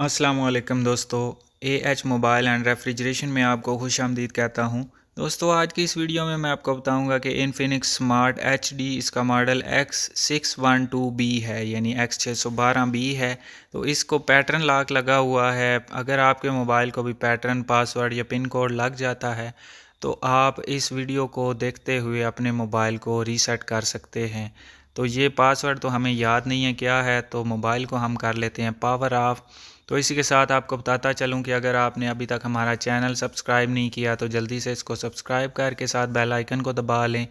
अस्सलामुअलैकुम दोस्तों, AH mobile and refrigeration में आपको खुशामदीद कहता हूं। दोस्तों, आज की इस वीडियो में मैं आपको बताऊंगा कि इन्फिनिक्स स्मार्ट एचडी इसका मॉडल X612B है, यानी X612B है। तो इसको पैटर्न लॉक लगा हुआ है। अगर आपके मोबाइल को भी पैटर्न, पासवर्ड या पिन कोड लग जाता है तो आप इस वीडियो को देखते हुए अपने मोबाइल को रीसेट कर सकते हैं। तो ये पासवर्ड तो हमें याद नहीं है क्या है, तो मोबाइल को हम कर लेते हैं पावर ऑफ। तो इसी के साथ आपको बताता चलूं कि अगर आपने अभी तक हमारा चैनल सब्सक्राइब नहीं किया तो जल्दी से इसको सब्सक्राइब करके साथ बेल आइकन को दबा लें।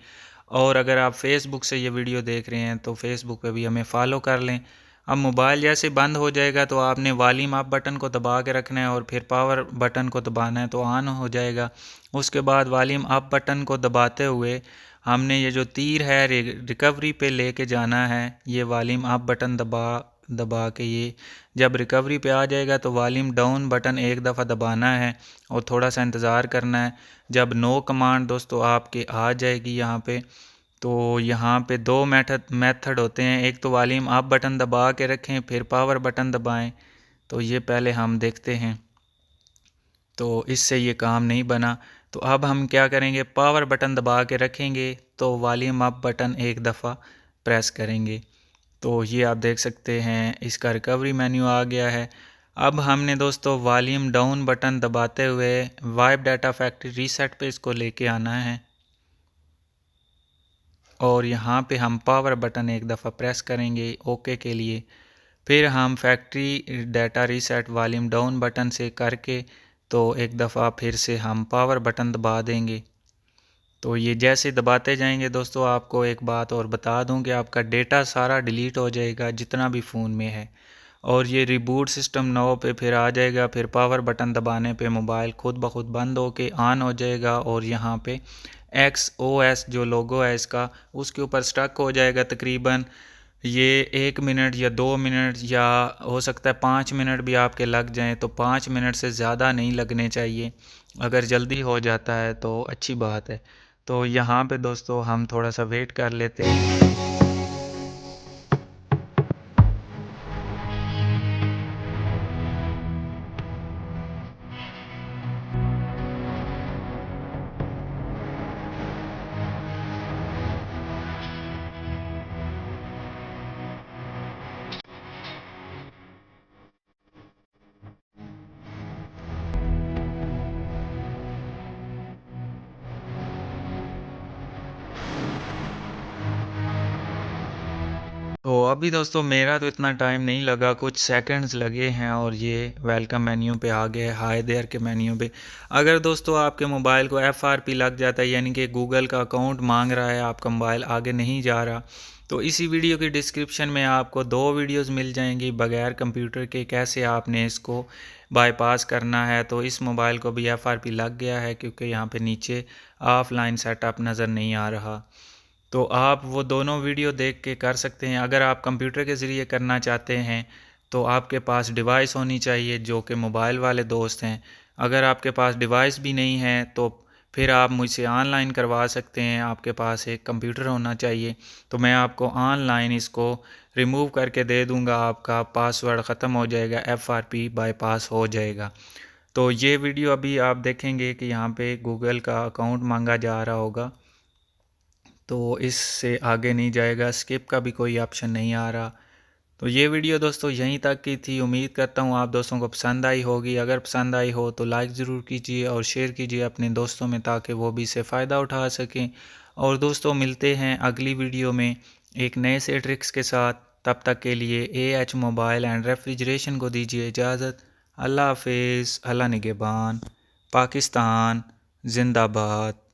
और अगर आप फेसबुक से ये वीडियो देख रहे हैं तो फेसबुक पे भी हमें फॉलो कर लें। अब मोबाइल जैसे बंद हो जाएगा तो आपने वॉल्यूम अप बटन को दबा के रखना है और फिर पावर बटन को दबाना है तो ऑन हो जाएगा। उसके बाद वॉल्यूम अप बटन को दबाते हुए हमने ये जो तीर है रिकवरी पे लेके जाना है। ये वॉल्यूम अप बटन दबा दबा के ये जब रिकवरी पे आ जाएगा तो वॉल्यूम डाउन बटन एक दफ़ा दबाना है और थोड़ा सा इंतज़ार करना है। जब नो कमांड दोस्तों आपके आ जाएगी यहाँ पे, तो यहाँ पे दो मेथड होते हैं। एक तो वॉल्यूम अप बटन दबा के रखें फिर पावर बटन दबाएं। तो ये पहले हम देखते हैं, तो इससे ये काम नहीं बना। तो अब हम क्या करेंगे, पावर बटन दबा के रखेंगे तो वॉल्यूम अप बटन एक दफ़ा प्रेस करेंगे तो ये आप देख सकते हैं इसका रिकवरी मेन्यू आ गया है। अब हमने दोस्तों वॉल्यूम डाउन बटन दबाते हुए वाइप डाटा फैक्ट्री रीसेट पे इसको लेके आना है और यहाँ पे हम पावर बटन एक दफ़ा प्रेस करेंगे ओके के लिए। फिर हम factory data reset volume down button से करके तो एक दफ़ा फिर से हम पावर बटन दबा देंगे। तो ये जैसे दबाते जाएंगे दोस्तों, आपको एक बात और बता दूं कि आपका डेटा सारा डिलीट हो जाएगा जितना भी फ़ोन में है और ये रिबूट सिस्टम 9 पे फिर आ जाएगा। फिर पावर बटन दबाने पे मोबाइल खुद ब खुद बंद होके ऑन हो जाएगा और यहाँ पे XOS जो लोगो है इसका उसके ऊपर स्टक हो जाएगा। तकरीबन ये 1 मिनट या 2 मिनट या हो सकता है 5 मिनट भी आपके लग जाएं, तो 5 मिनट से ज़्यादा नहीं लगने चाहिए। अगर जल्दी हो जाता है तो अच्छी बात है। तो यहाँ पे दोस्तों हम थोड़ा सा वेट कर लेते हैं। तो अभी दोस्तों मेरा तो इतना टाइम नहीं लगा, कुछ सेकंड्स लगे हैं और ये वेलकम मेन्यू पे आ गया है, हाय देयर के मेन्यू पे। अगर दोस्तों आपके मोबाइल को FRP लग जाता है, यानी कि गूगल का अकाउंट मांग रहा है, आपका मोबाइल आगे नहीं जा रहा, तो इसी वीडियो की डिस्क्रिप्शन में आपको 2 वीडियोस मिल जाएंगी बगैर कंप्यूटर के कैसे आपने इसको बाईपास करना है। तो इस मोबाइल को भी FRP लग गया है क्योंकि यहाँ पे नीचे ऑफलाइन सेटअप नज़र नहीं आ रहा। तो आप वो दोनों वीडियो देख के कर सकते हैं। अगर आप कंप्यूटर के ज़रिए करना चाहते हैं तो आपके पास डिवाइस होनी चाहिए जो कि मोबाइल वाले दोस्त हैं। अगर आपके पास डिवाइस भी नहीं है तो फिर आप मुझसे ऑनलाइन करवा सकते हैं, आपके पास एक कंप्यूटर होना चाहिए। तो मैं आपको ऑनलाइन इसको रिमूव करके दे दूंगा, आपका पासवर्ड ख़त्म हो जाएगा, FRP बाईपास हो जाएगा। तो ये वीडियो अभी आप देखेंगे कि यहाँ पे गूगल का अकाउंट मांगा जा रहा होगा, तो इससे आगे नहीं जाएगा, स्किप का भी कोई ऑप्शन नहीं आ रहा। तो ये वीडियो दोस्तों यहीं तक की थी। उम्मीद करता हूँ आप दोस्तों को पसंद आई होगी। अगर पसंद आई हो तो लाइक ज़रूर कीजिए और शेयर कीजिए अपने दोस्तों में ताकि वो भी इससे फ़ायदा उठा सकें। और दोस्तों मिलते हैं अगली वीडियो में एक नए से ट्रिक्स के साथ। तब तक के लिए AH मोबाइल एंड रेफ्रिजरेशन को दीजिए इजाज़त। अल्लाह हाफिज़, अल्लाह निगहबान, पाकिस्तान जिंदाबाद।